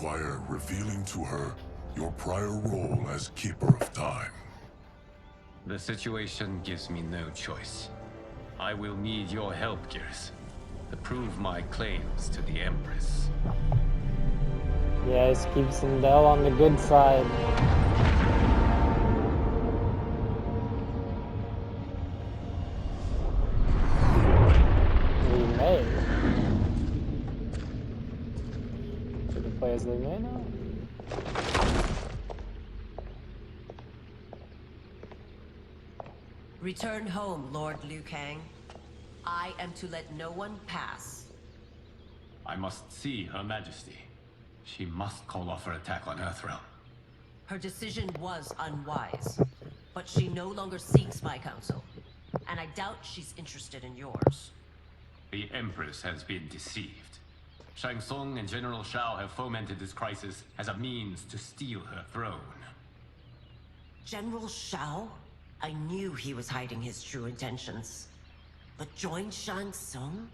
require revealing to her your prior role as Keeper of Time. The situation gives me no choice. I will need your help, Gears, to prove my claims to the Empress. Yes, keep Sindel on the good side. We may. Should we play as Li Mei now? Return home, Lord Liu Kang. I am to let no one pass. I must see Her Majesty. She must call off her attack on Earthrealm. Her decision was unwise, but she no longer seeks my counsel, and I doubt she's interested in yours. The Empress has been deceived. Shang Tsung and General Shao have fomented this crisis as a means to steal her throne. General Shao? I knew he was hiding his true intentions. But join Shang Tsung?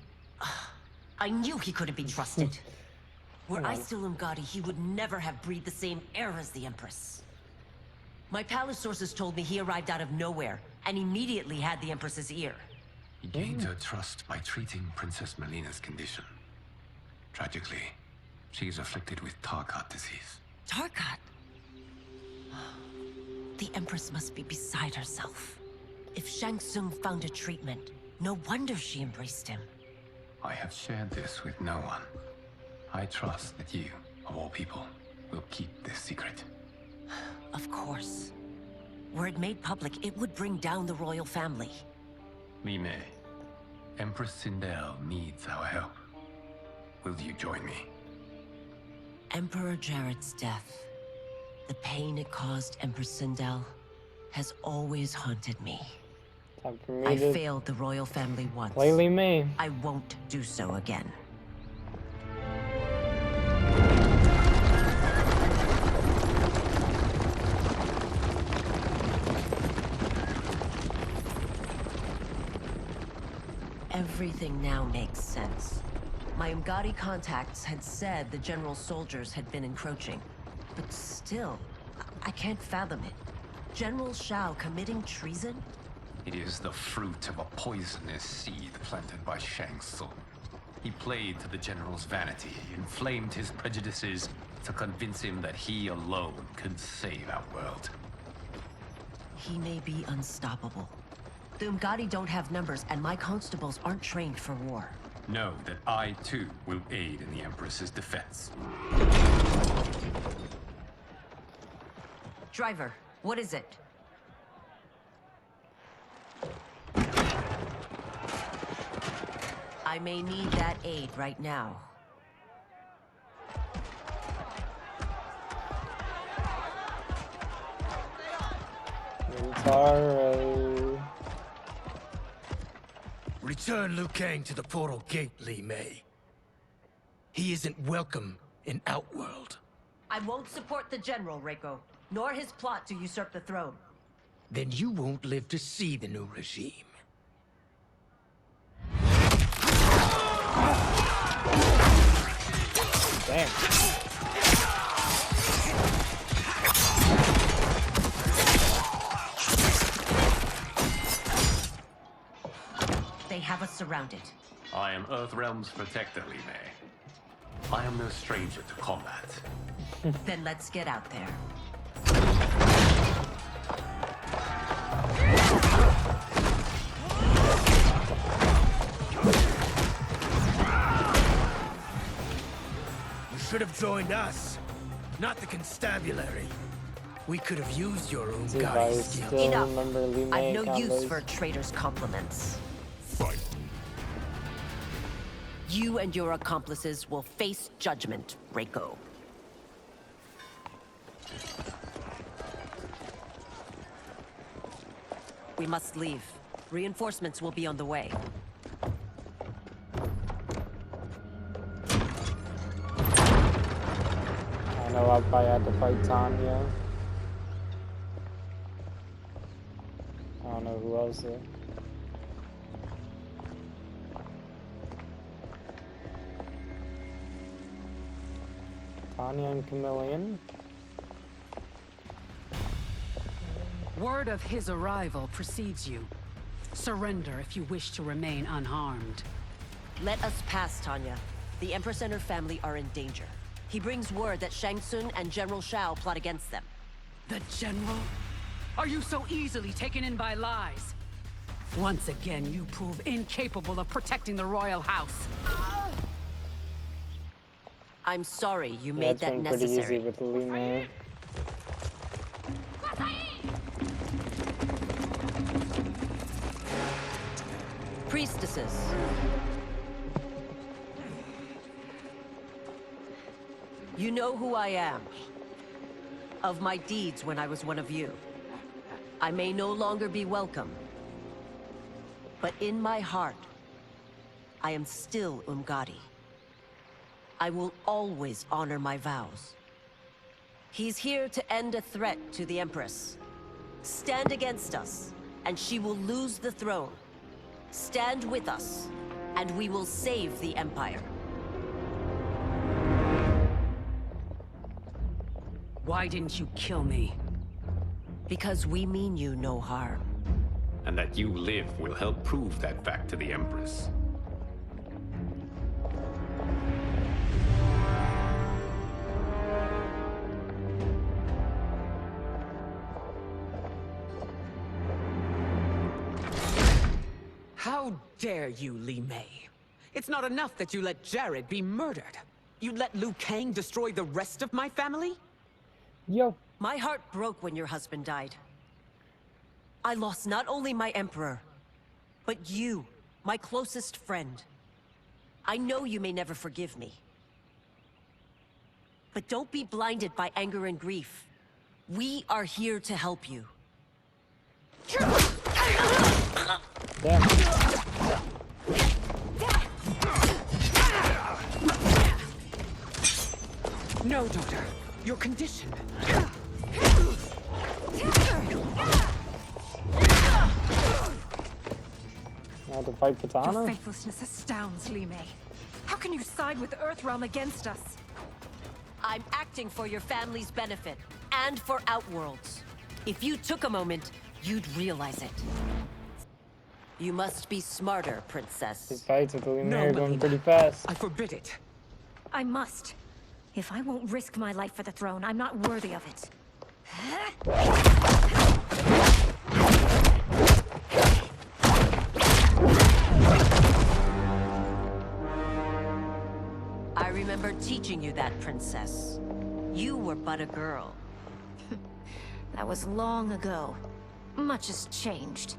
I knew he couldn't be trusted. Were I still Umgadi, he would never have breathed the same air as the Empress. My palace sources told me he arrived out of nowhere, and immediately had the Empress's ear. He gained her trust by treating Princess Melina's condition. Tragically, she is afflicted with Tarkat disease. Tarkat? The Empress must be beside herself. If Shang Tsung found a treatment, no wonder she embraced him. I have shared this with no one. I trust that you, of all people, will keep this secret. Of course. Were it made public, it would bring down the royal family. Li Mei, Empress Sindel needs our help. Will you join me? Emperor Jarrett's death, the pain it caused Empress Sindel, has always haunted me. Time for me I to failed the royal family once. play Li Mei. I won't do so again. Everything now makes sense. My Umgadi contacts had said the general soldiers had been encroaching. But still, I can't fathom it. General Shao committing treason? It is the fruit of a poisonous seed planted by Shang Tsung. He played to the general's vanity, inflamed his prejudices to convince him that he alone could save our world. He may be unstoppable. The Umgadi don't have numbers, and my constables aren't trained for war. Know that I, too, will aid in the Empress's defense. Driver, what is it? I may need that aid right now. Sorry. Return Liu Kang to the portal gate, Li Mei. He isn't welcome in Outworld. I won't support the General, Reiko, nor his plot to usurp the throne. Then you won't live to see the new regime. Damn. They have us surrounded. I am Earthrealm's protector, Li Mei. I am no stranger to combat. Then let's get out there. You should have joined us, not the constabulary. We could have used your own See if I Umgadi skills. still Enough. remember Li Mei I've no use combos. for a traitor's compliments. Fight. You and your accomplices will face judgment, Reiko. We must leave. Reinforcements will be on the way. I know I probably had to fight Tanya. I don't know who else though. Tanya and Chameleon. Word of his arrival precedes you. Surrender if you wish to remain unharmed. Let us pass, Tanya. The Empress and her family are in danger. He brings word that Shang Tsung and General Shao plot against them. The General? Are you so easily taken in by lies? Once again, you prove incapable of protecting the royal house. I'm sorry you Yeah, made it's that been pretty necessary. easy with Li Mei. Priestesses. You know who I am. Of my deeds when I was one of you. I may no longer be welcome. But in my heart, I am still Umgadi. I will always honor my vows. He's here to end a threat to the Empress. Stand against us, and she will lose the throne. Stand with us, and we will save the Empire. Why didn't you kill me? Because we mean you no harm. And that you live will help prove that fact to the Empress. How dare you, Li Mei? It's not enough that you let Jared be murdered. You let Liu Kang destroy the rest of my family? Yo. My heart broke when your husband died. I lost not only my Emperor, but you, my closest friend. I know you may never forgive me. But don't be blinded by anger and grief. We are here to help you. Damn. No, daughter. Your condition. Now to fight Your Katana? faithlessness astounds, Li Mei. How can you side with Earthrealm against us? I'm acting for your family's benefit, and for Outworld's. If you took a moment, you'd realize it. You must be smarter, These Princess. fights with Li Mei No, are going Melina. pretty fast. I forbid it. I must. If I won't risk my life for the throne, I'm not worthy of it. I remember teaching you that, Princess. You were but a girl. That was long ago. Much has changed.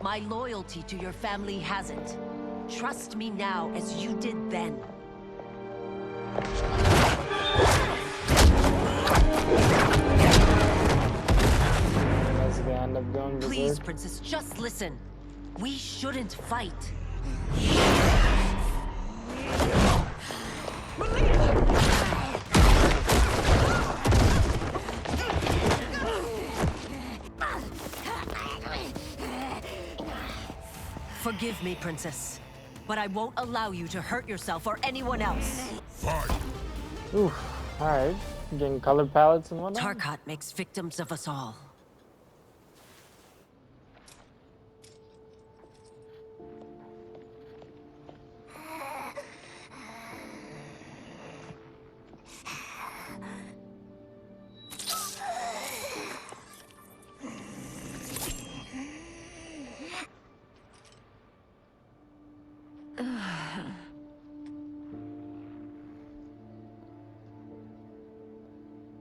My loyalty to your family hasn't. Trust me now as you did then. Unless they end up going Please, berserk. Princess, just listen. We shouldn't fight. Forgive me, Princess, but I won't allow you to hurt yourself or anyone else. Fight! Ooh, alright. Getting color palettes and whatnot. Tarkat makes victims of us all.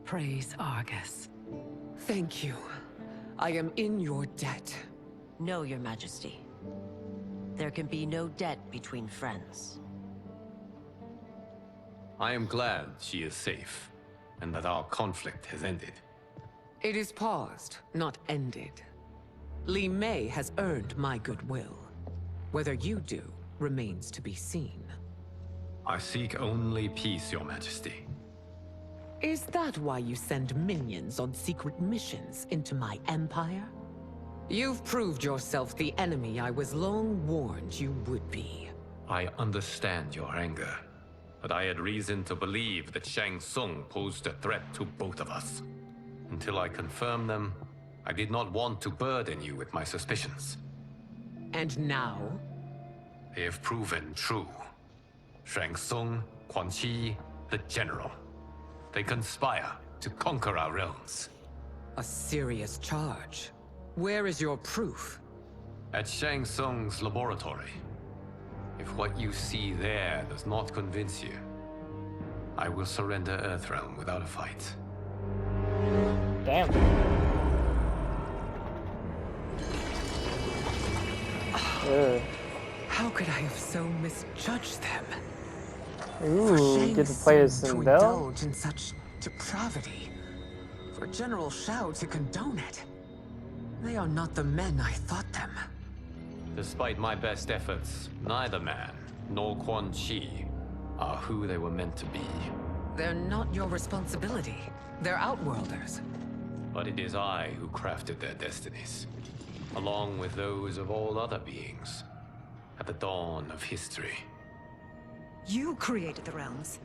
Praise Argus. Thank you. I am in your debt. No, Your Majesty. There can be no debt between friends. I am glad she is safe, and that our conflict has ended. It is paused, not ended. Li Mei has earned my goodwill. Whether you do remains to be seen. I seek only peace, Your Majesty. Is that why you send minions on secret missions into my empire? You've proved yourself the enemy I was long warned you would be. I understand your anger. but I had reason to believe that Shang Tsung posed a threat to both of us. Until I confirmed them, I did not want to burden you with my suspicions. And now? They have proven true. Shang Tsung, Quan Chi, the General. They conspire to conquer our realms. A serious charge. Where is your proof? At Shang Tsung's laboratory. If what you see there does not convince you, I will surrender Earthrealm without a fight. Damn. Ugh. How could I have so misjudged them? Ooh, get to play as To Sindel? indulge in such depravity. For General Shao to condone it. They are not the men I thought them. Despite my best efforts, neither man nor Quan Chi are who they were meant to be. They're not your responsibility. They're outworlders. But it is I who crafted their destinies, along with those of all other beings, at the dawn of history. You created the realms.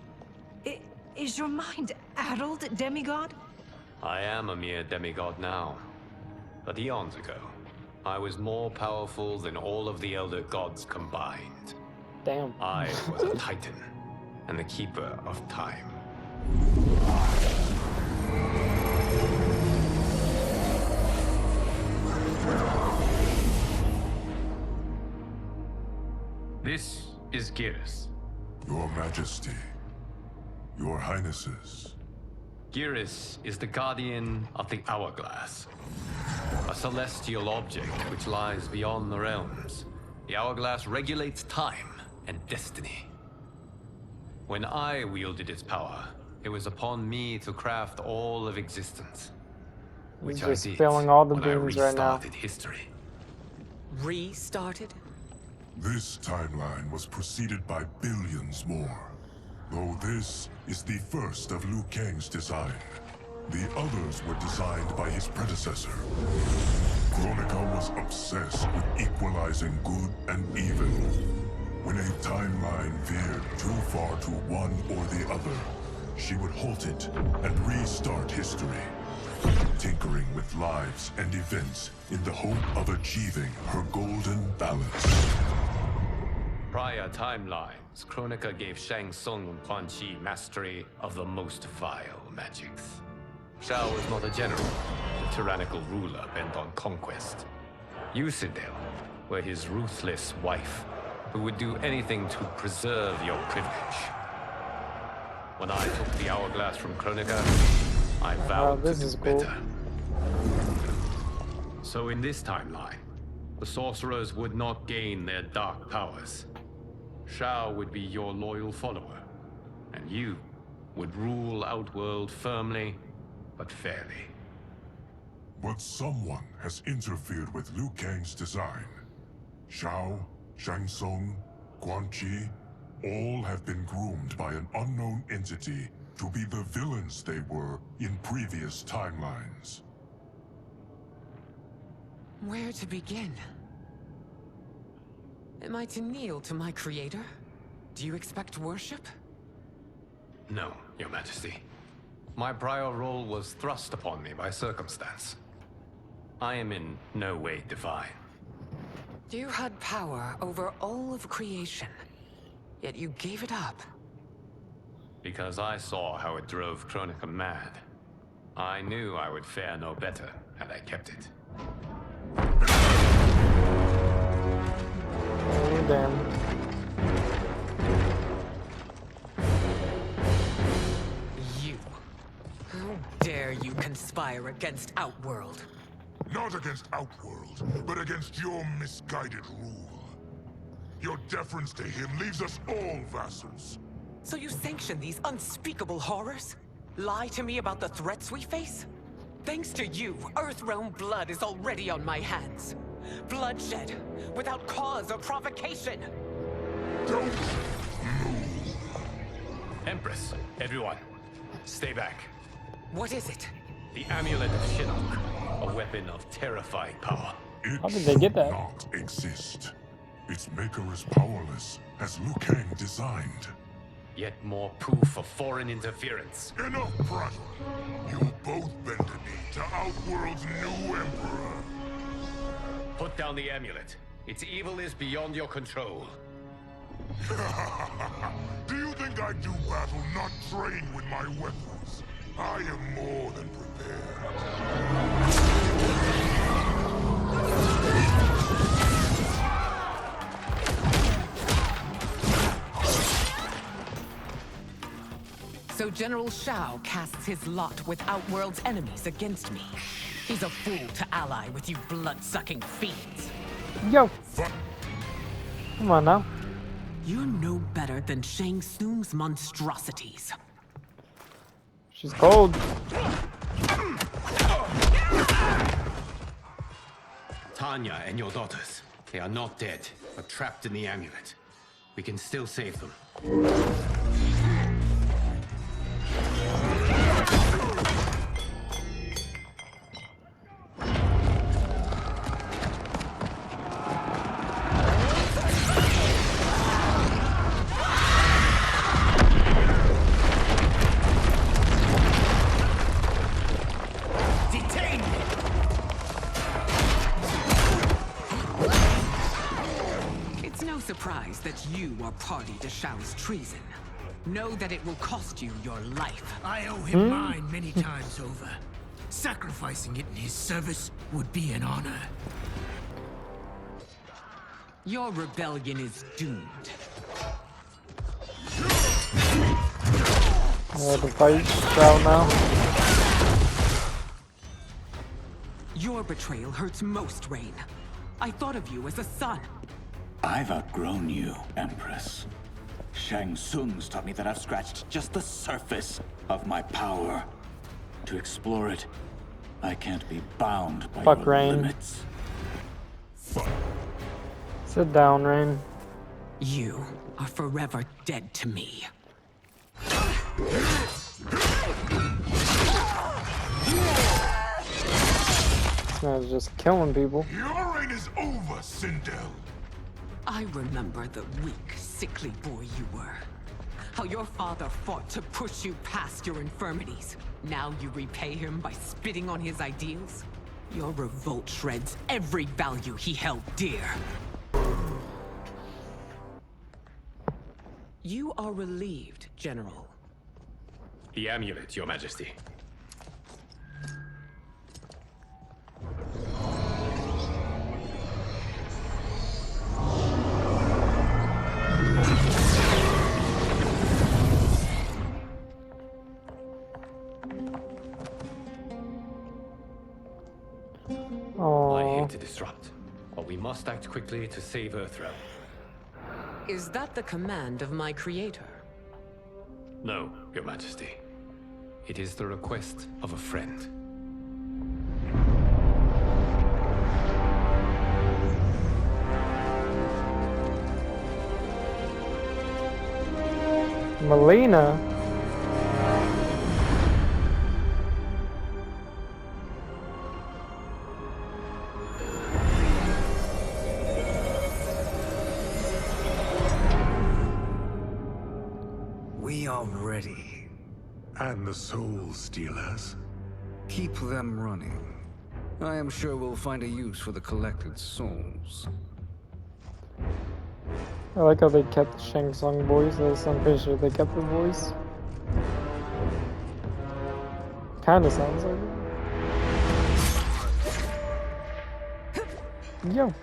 Is your mind addled, demigod? I am a mere demigod now, but eons ago, I was more powerful than all of the Elder Gods combined. Damn. I was a Titan, and the Keeper of Time. This is Geras. Your Majesty, Your Highnesses. Geras is the guardian of the Hourglass, a celestial object which lies beyond the realms. The Hourglass regulates time and destiny. When I wielded its power, it was upon me to craft all of existence, which I Just did spilling all the when I beans right now. restarted history. Restarted? This timeline was preceded by billions more. Though this is the first of Liu Kang's design. The others were designed by his predecessor. Kronika was obsessed with equalizing good and evil. When a timeline veered too far to one or the other, she would halt it and restart history, tinkering with lives and events in the hope of achieving her golden balance. Prior timelines, Kronika gave Shang Tsung and Quan Chi mastery of the most vile magics. Shao was not a general, a tyrannical ruler bent on conquest. You, Sindel, were his ruthless wife, who would do anything to preserve your privilege. When I took the hourglass from Kronika, I vowed to do better. So in this timeline, the sorcerers would not gain their dark powers. Shao would be your loyal follower, and you would rule Outworld firmly, but fairly. But someone has interfered with Liu Kang's design. Shao, Shang Tsung, Quan Chi, all have been groomed by an unknown entity to be the villains they were in previous timelines. Where to begin? Am I to kneel to my creator? Do you expect worship? No, Your Majesty. My prior role was thrust upon me by circumstance. I am in no way divine. You had power over all of creation, yet you gave it up. Because I saw how it drove Kronika mad. I knew I would fare no better had I kept it. Oh, damn. You. How dare you conspire against Outworld? Not against Outworld, but against your misguided rule. Your deference to him leaves us all vassals. So you sanction these unspeakable horrors? Lie to me about the threats we face? Thanks to you, Earthrealm blood is already on my hands. Bloodshed, without cause or provocation. Don't move. Empress, everyone, stay back. What is it? The Amulet of Shinnok, a weapon of terrifying power. It How did they get that? should not exist. Its maker is powerless, as Liu Kang designed. Yet more proof of foreign interference. Enough prattle. You both bend the knee to Outworld's new emperor. Put down the amulet. Its evil is beyond your control. Do you think I do battle not trained with my weapons? I am more than prepared. So General Shao casts his lot with Outworld's enemies against me. He's a fool to ally with you blood-sucking fiends. Yo. Come on now. You're no better than Shang Tsung's monstrosities. She's cold. Tanya and your daughters. They are not dead, but trapped in the amulet. We can still save them. Surprised that you are party to Shao's treason. Know that it will cost you your life. I owe him mine many times over. Sacrificing it in his service would be an honor. Your rebellion is doomed. The fight's out now. Your betrayal hurts most, Rain. I thought of you as a son. I've outgrown you, Empress. Shang Tsung's taught me that I've scratched just the surface of my power. To explore it, I can't be bound by your Rain. limits. Sit down, Rain. You are forever dead to me. This man's just killing people. Your reign is over, Sindel. I remember the weak, sickly boy you were. How your father fought to push you past your infirmities. Now you repay him by spitting on his ideals? Your revolt shreds every value he held dear. You are relieved, General. The amulet, Your Majesty. I hate to disrupt, but we must act quickly to save Earthrealm. Is that the command of my creator? No, Your Majesty. It is the request of a friend. Melina? We are ready. And the Soul Stealers? Keep them running. I am sure we'll find a use for the collected souls. I like how they kept the Shang Tsung voice. I'm pretty sure they kept the voice. Kinda sounds like it. Yo.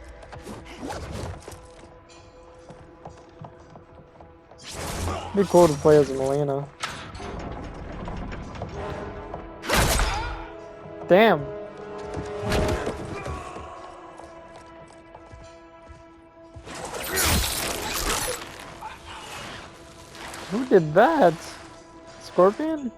Be cool to play as Melina. Damn. Who did that? Scorpion?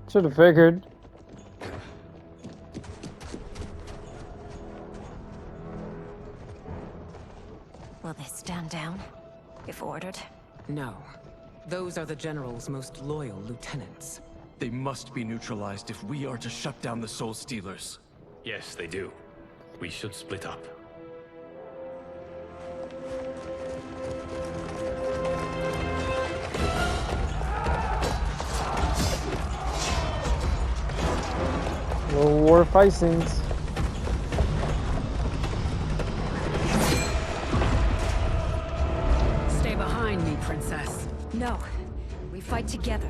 Should have figured. Will they stand down, if ordered? No. Those are the General's most loyal lieutenants. They must be neutralized if we are to shut down the Soul Stealers. Yes, they do. We should split up. war fight scenes. Stay behind me, princess. No, we fight together.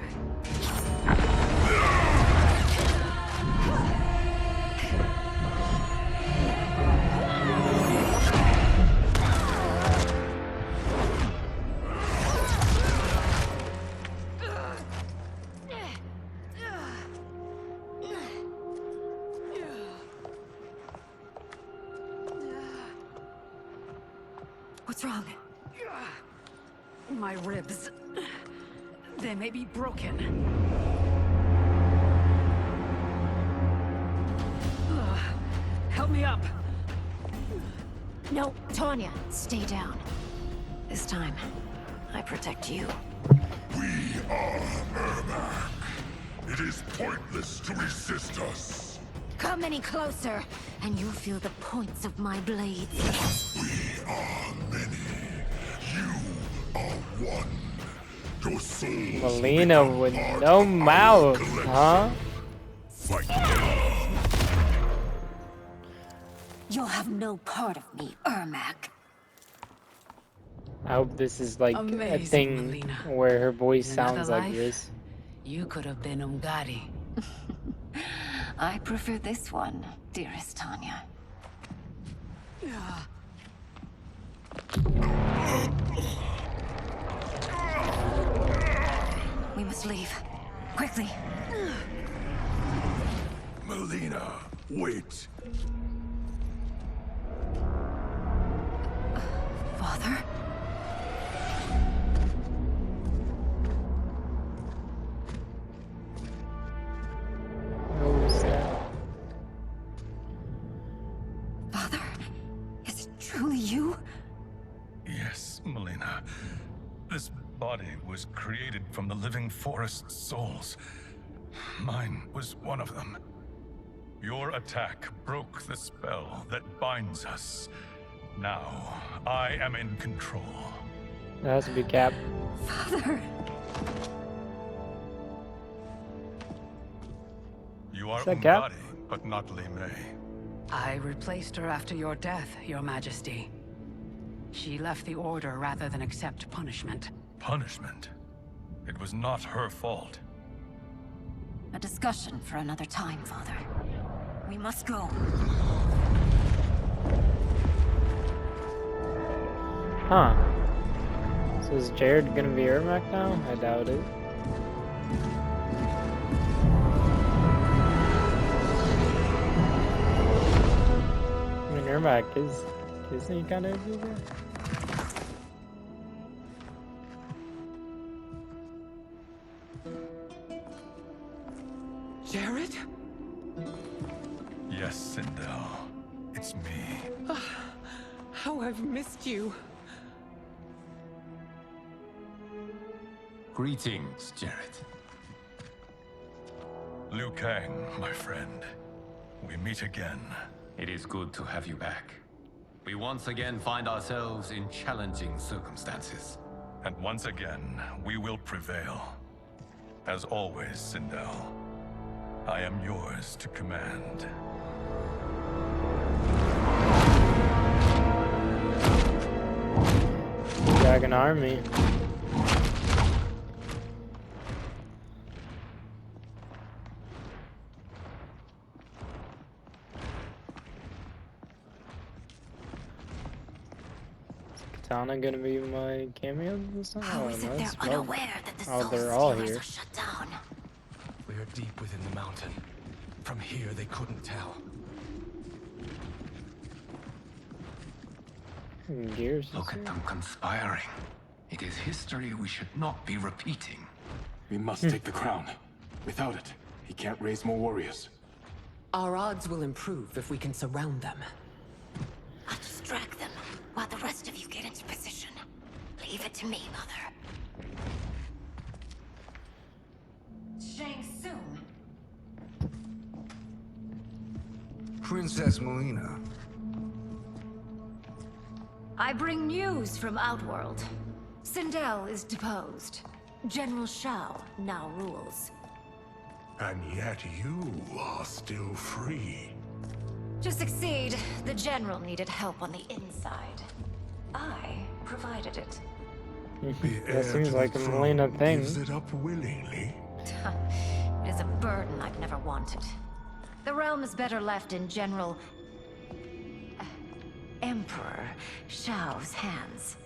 What's wrong? My ribs. They may be broken. Help me up. No, Tanya, stay down. This time, I protect you. We are Ermac. It is pointless to resist us. Come any closer, and you'll feel the points of my blades. We are many. You are one. Your souls Melina will with become no part of our mouth, collection. huh? Fight now. You'll have no part of me, Ermac. I hope this is like a Amazing, thing Melina. where her voice In another sounds like life, this. You could have been Umgadi. I prefer this one, dearest Tanya. We must leave. Quickly. Melina, wait. Father? Who's that? Father? Is it truly you? Yes, Melina. This body was created from the living forest's souls. Mine was one of them. Your attack broke the spell that binds us. Now, I am in control. That has to be Cap. Father! You are Is that Cap? Umgadi, but not Li Mei. I replaced her after your death, Your Majesty. She left the Order rather than accept punishment. Punishment? It was not her fault. A discussion for another time, Father. We must go. Huh. So is Jared gonna be Ermac now? I doubt it. I mean, Ermac isn't he kind of everywhere? Jared? Yes, Sindel. It's me. How I've missed you. Greetings, Jared. Liu Kang, my friend. We meet again. It is good to have you back. We once again find ourselves in challenging circumstances. And once again, we will prevail. As always, Sindel, I am yours to command. Dragon Army. Katana gonna be my cameo this time? How Oh, is no, it they're it's Blood. unaware that the Oh, soul they're all stealers here. are shut down? We are deep within the mountain. From here, they couldn't tell. Gears. Look at them conspiring. It is history we should not be repeating. We must take the crown. Without it, he can't raise more warriors. Our odds will improve if we can surround them. I'll distract them while the rest of you get into position. Leave it to me, Mother. Shang Tsung. Princess Melina. I bring news from Outworld. Sindel is deposed. General Shao now rules. And yet you are still free. To succeed, the General needed help on the inside. I provided it. That seems like a Melina thing. Gives it up willingly. It is a burden I've never wanted. The realm is better left in General... Emperor Shao's hands.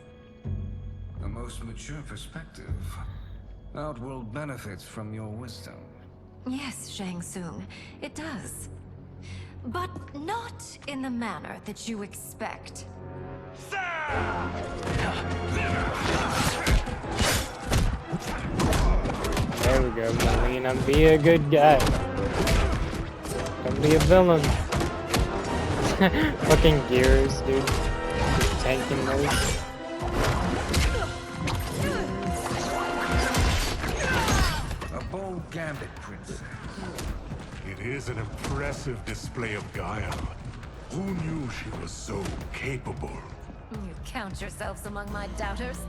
A most mature perspective. Outworld benefits from your wisdom. Yes, Shang Tsung, it does. But not in the manner that you expect. There we go, Melina. Be a good guy. Don't be a villain. Fucking gears, dude. Just tanking those. A bold gambit, Princess. It is an impressive display of guile. Who knew she was so capable? You count yourselves among my doubters.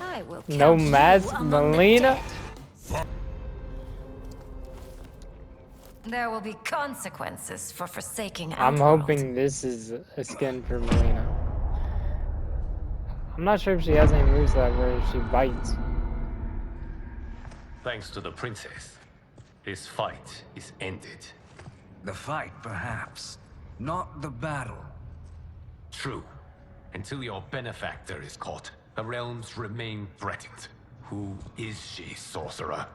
I will count No you mask, among the Melina. dead. There will be consequences for forsaking I'm Outworld. hoping this is a skin for Melina. I'm not sure if she has any moves that where she bites. Thanks to the princess, this fight is ended. The fight, perhaps. Not the battle. True. Until your benefactor is caught, the realms remain threatened. Who is she, sorcerer?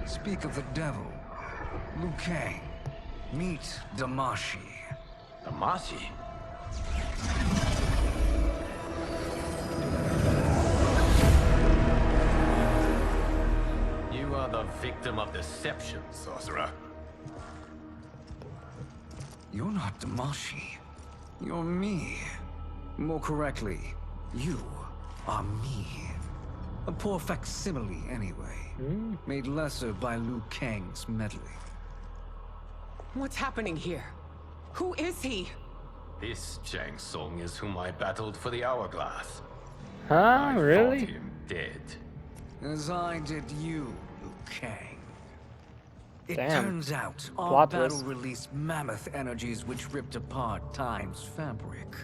Speak of the devil. Liu Kang. Meet Damashi. Damashi? You are the victim of deception, sorcerer. You're not Damashi. You're me. More correctly, you are me. A poor facsimile, anyway. Made lesser by Liu Kang's meddling. What's happening here? Who is he? This Shang Tsung is whom I battled for the Hourglass. Huh? Really? Thought him dead. As I did you, Liu Kang. It Damn. turns out our Plot battle twist. released mammoth energies which ripped apart time's fabric.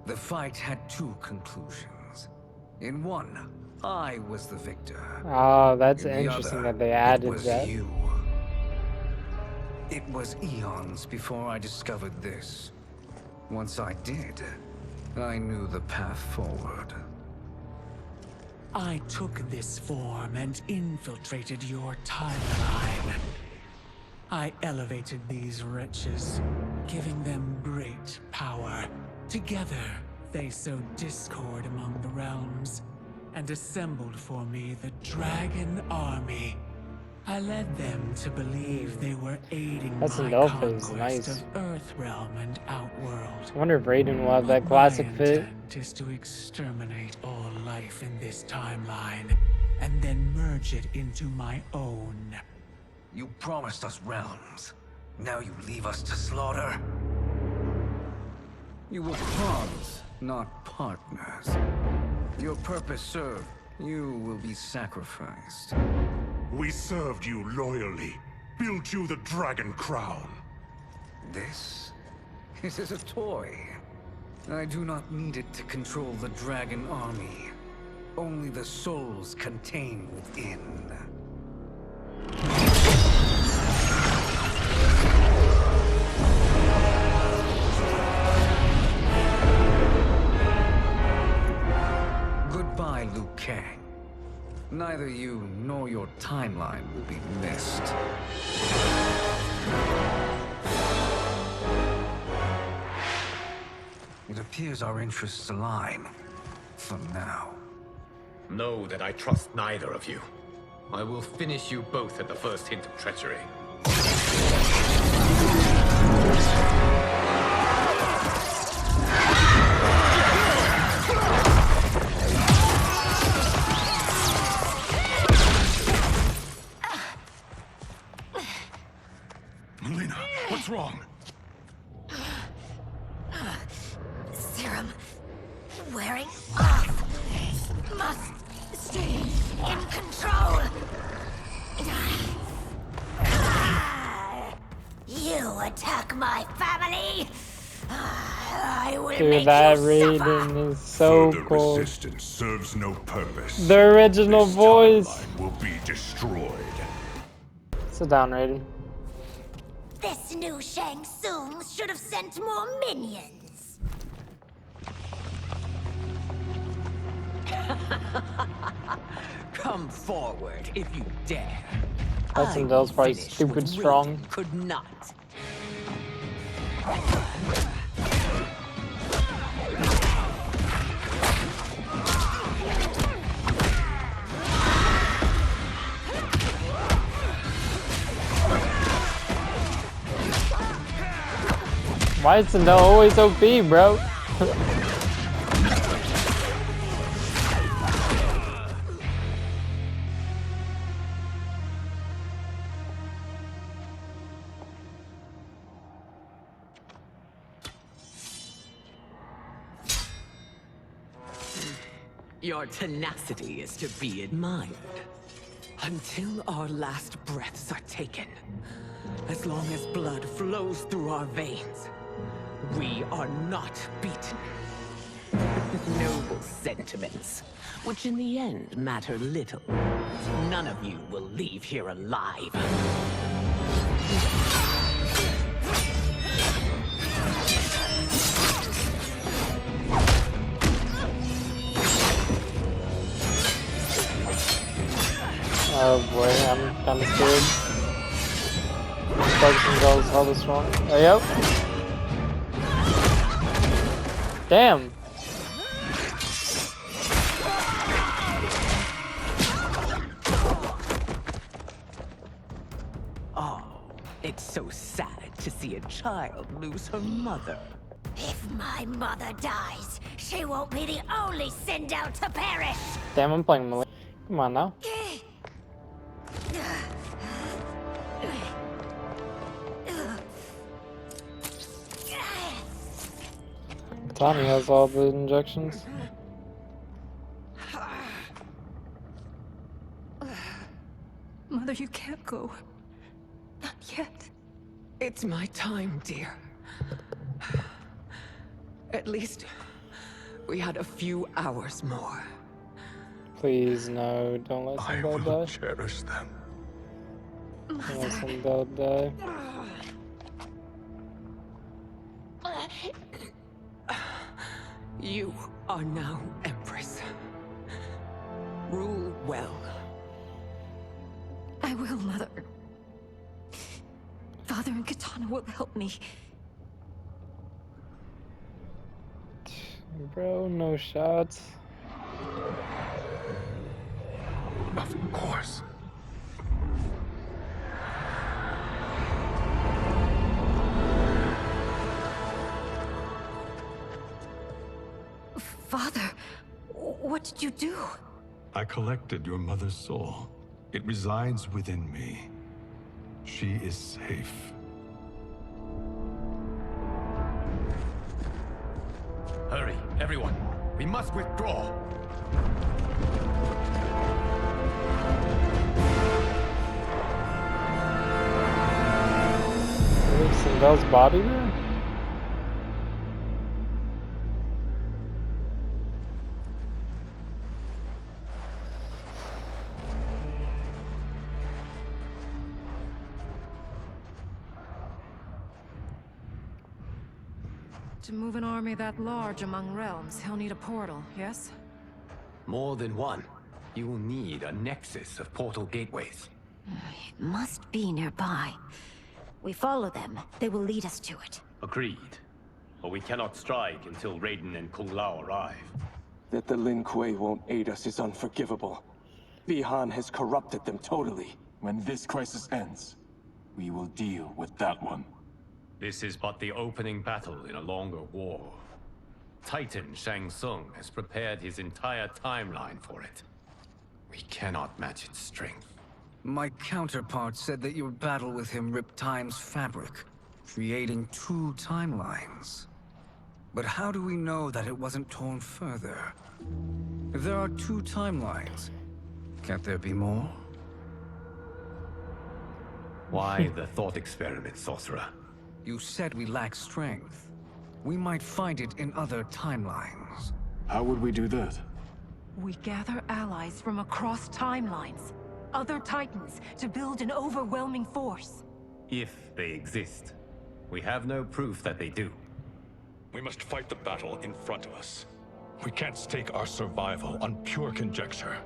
The fight had two conclusions. In one, I was the victor. Oh, that's In the interesting other, that they added it was that. you. It was eons before I discovered this. Once I did, I knew the path forward. I took this form and infiltrated your timeline. I elevated these wretches, giving them great power. Together, they sowed discord among the realms, and assembled for me the Dragon Army. I led them to believe they were aiding That's my Sindel face, conquest nice. of Earthrealm and Outworld. I wonder if Raiden will have that But classic my fit. intent is to exterminate all life in this timeline, and then merge it into my own. You promised us realms. Now you leave us to slaughter? You were pawns, not partners. Your purpose served. You will be sacrificed. We served you loyally, built you the Dragon Crown. This is a toy. I do not need it to control the Dragon Army. Only the souls contained within. Goodbye, Liu Kang. Neither you nor your timeline will be missed. It appears our interests align. For now. Know that I trust neither of you. I will finish you both at the first hint of treachery. Melina, what's wrong? Serum. wearing off. Must stay in control. You attack my family. I will Dude, make that you reading suffer. is so Further cool. resistance serves no purpose. The original This voice. timeline will be destroyed. Sit down, Raiden. This new Shang Tsung should have sent more minions. Come forward if you dare. That Sindel's probably stupid strong. Could not. Why is Sindel always OP, bro? Your tenacity is to be admired. Until our last breaths are taken. As long as blood flows through our veins, we are not beaten. Noble sentiments, which in the end matter little. None of you will leave here alive. Oh boy, I'm kinda scared. Focusing goals hella strong. Oh, yep. Damn. Oh, it's so sad to see a child lose her mother. If my mother dies, she won't be the only Sindel to perish. Damn, I'm playing Malay. Come on now. Tommy has all the injections. Mother, you can't go. Not yet. It's my time, dear. At least we had a few hours more. Please, no, don't let Sindel die. Cherish them. Don't let Sindel die. You are now Empress. Rule well. I will, Mother. Father and Katana will help me. Bro, no shots. Of course. Father, what did you do? I collected your mother's soul. It resides within me. She is safe. Hurry, everyone. We must withdraw. Is Sindel's body there? To move an army that large among realms, he'll need a portal, yes? More than one. You will need a nexus of portal gateways. It must be nearby. We follow them, they will lead us to it. Agreed. But we cannot strike until Raiden and Kung Lao arrive. That the Lin Kuei won't aid us is unforgivable. Bi-Han has corrupted them totally. When this crisis ends, we will deal with that one. This is but the opening battle in a longer war. Titan Shang Tsung has prepared his entire timeline for it. We cannot match its strength. My counterpart said that your battle with him ripped time's fabric, creating two timelines. But how do we know that it wasn't torn further? If there are 2 timelines, can't there be more? Why the thought experiment, sorcerer? You said we lack strength. We might find it in other timelines. How would we do that? We gather allies from across timelines, other titans, to build an overwhelming force. If they exist. We have no proof that they do. We must fight the battle in front of us. We can't stake our survival on pure conjecture.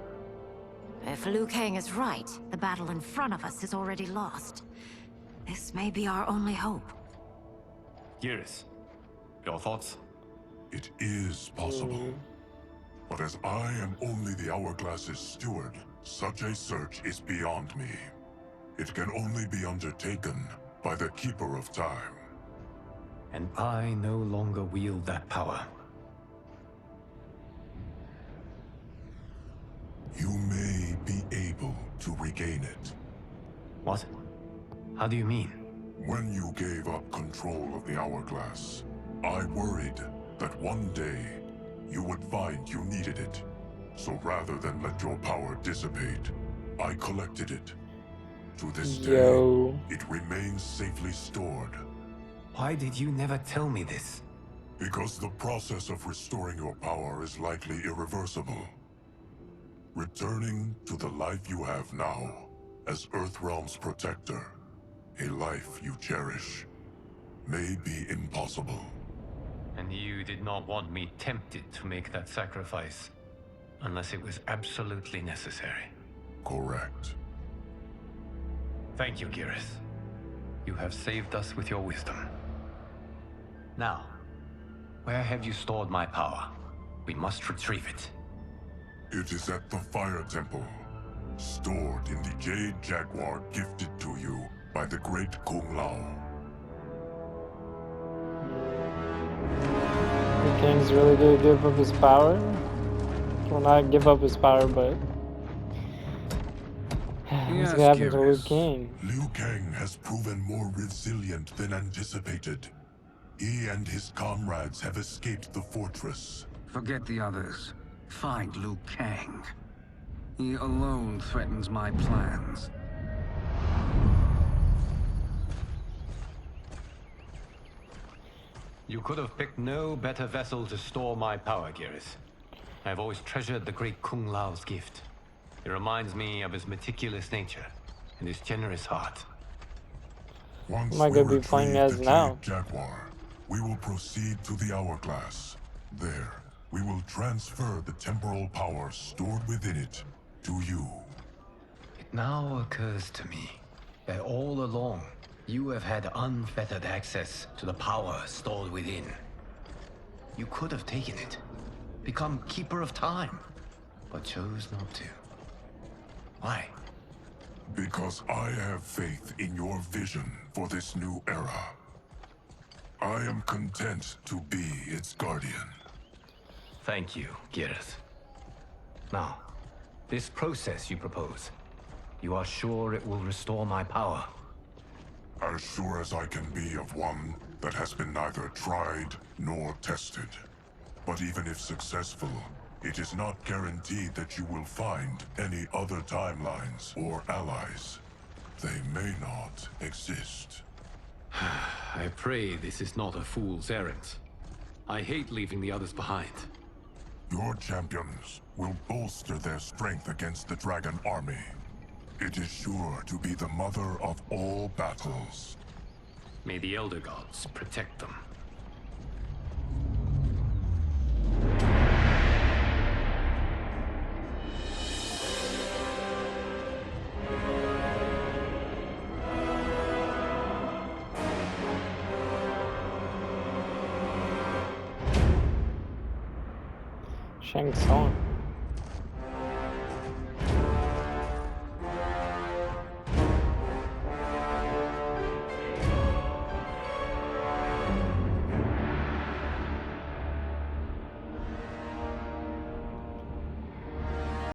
If Liu Kang is right, the battle in front of us is already lost. This may be our only hope. Geras, your thoughts? It is possible. But as I am only the Hourglass's steward, such a search is beyond me. It can only be undertaken by the Keeper of Time. And I no longer wield that power. You may be able to regain it. What? How do you mean? When you gave up control of the Hourglass, I worried that one day you would find you needed it. So rather than let your power dissipate, I collected it. To this day, it remains safely stored. Why did you never tell me this? Because the process of restoring your power is likely irreversible. Returning to the life you have now, as Earthrealm's protector, a life you cherish, may be impossible. And you did not want me tempted to make that sacrifice, unless it was absolutely necessary. Correct. Thank you, Geras. You have saved us with your wisdom. Now, where have you stored my power? We must retrieve it. It is at the Fire Temple, stored in the Jade Jaguar gifted to you by the great Kung Lao. The king's really gonna give up his power? Well, not give up his power, but... What's gonna happen to Liu Kang? Liu Kang has proven more resilient than anticipated. He and his comrades have escaped the fortress. Forget the others. Find Liu Kang. He alone threatens my plans. You could have picked no better vessel to store my power, Geras. I have always treasured the great Kung Lao's gift. It reminds me of his meticulous nature and his generous heart. Once Am I gonna be playing as now? Jaguar, we will proceed to the Hourglass. There, we will transfer the temporal power stored within it to you. It now occurs to me that all along, you have had unfettered access to the power stored within. You could have taken it, become Keeper of Time, but chose not to. Why? Because I have faith in your vision for this new era. I am content to be its guardian. Thank you, Geras. Now, this process you propose, you are sure it will restore my power? As sure as I can be of one that has been neither tried nor tested. But even if successful, it is not guaranteed that you will find any other timelines or allies. They may not exist. I pray this is not a fool's errand. I hate leaving the others behind. Your champions will bolster their strength against the Dragon Army. It is sure to be the mother of all battles. May the Elder Gods protect them. Shang Tsung.